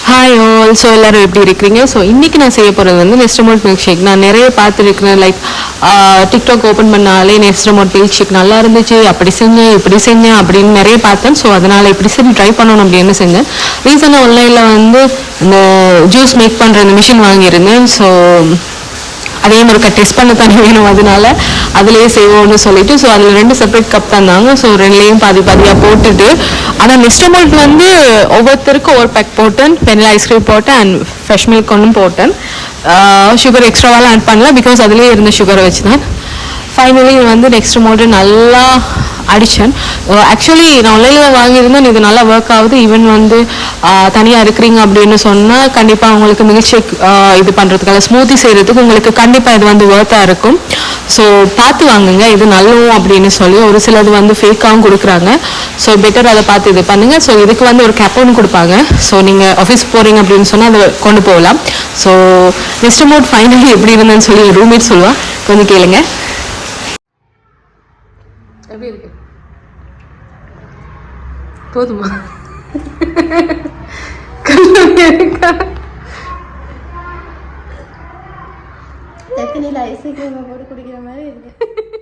Hi all. So எல்லோரும் எப்படி இருக்கிறீங்க? ஸோ இன்றைக்கி நான் செய்ய போகிறது வந்து நெஸ்டமோட் மில்க் ஷேக். நான் நிறைய பார்த்துருக்கிறேன். லைக் டிக்டாக் ஓப்பன் பண்ணாலே நெஸ்டமோட் மில்க் ஷேக் நல்லா இருந்துச்சு, அப்படி செஞ்சேன் இப்படி செஞ்சேன் அப்படின்னு நிறைய பார்த்தேன். ஸோ அதனால் இப்படி சரி ட்ரை பண்ணணும் அப்படின்னு செஞ்சேன். ரீசெண்டாக ஆன்லைனில் வந்து இந்த ஜூஸ் மேக் பண்ணுற அந்த மிஷின் வாங்கியிருந்தேன். ஸோ அதே மாதிரி டெஸ்ட் பண்ண தண்ணி வேணும், அதனால அதுலேயே செய்வோம்னு சொல்லிட்டு ஸோ அதில் 2 செப்பரேட் கப் தந்தாங்க. ஸோ 2லேயும் பாதியாக போட்டுட்டு, ஆனால் நெஸ்டமோல்ட் வந்து ஒவ்வொருத்தருக்கும் ஒரு பேக் போட்டேன். வெனிலா ஐஸ்கிரீம் போட்டேன் அண்ட் ஃப்ரெஷ் மில்க் ஒன்றும் போட்டேன். சுகர் எக்ஸ்ட்ராவாலாம் ஆட் பண்ணல, பிகாஸ் அதுலேயே இருந்த சுகரை வச்சு தான். ஃபைனலி வந்து நெஸ்டமோல்ட் நல்லா அடித்தேன். ஆக்சுவலி நான் ஆன்லைனில் வாங்கியிருந்தேன், இது நல்லா ஒர்க் ஆகுது. ஈவன் வந்து தனியாக இருக்கிறீங்க அப்படின்னு சொன்னால் கண்டிப்பாக உங்களுக்கு மில்க் ஷேக் இது பண்ணுறதுக்காக ஸ்மூத்தி செய்கிறதுக்கு உங்களுக்கு கண்டிப்பாக இது வந்து ஒர்த்தாக இருக்கும். ஸோ பார்த்து வாங்குங்க, இது நல்லவும் அப்படின்னு சொல்லி. ஒரு சிலது வந்து ஃபேக்காகவும் கொடுக்குறாங்க. ஸோ பெட்டர் அதை பார்த்து இது பண்ணுங்கள். ஸோ இதுக்கு வந்து ஒரு கேப்போன்னு கொடுப்பாங்க. ஸோ நீங்கள் ஆஃபீஸ் போகிறீங்க அப்படின்னு சொன்னால் அதை கொண்டு போகலாம். ஸோ நெஸ்டமோல்ட் ஃபைனலி எப்படி இருந்தேன்னு சொல்லி ரூம்மேட் சொல்லுவாள், கொஞ்சம் கேளுங்க. எப்படி இருக்கு? போதுமா? தண்ணியில் ஐஸ்கிரீம் போட்டு குடிக்கிற மாதிரி இருக்கு.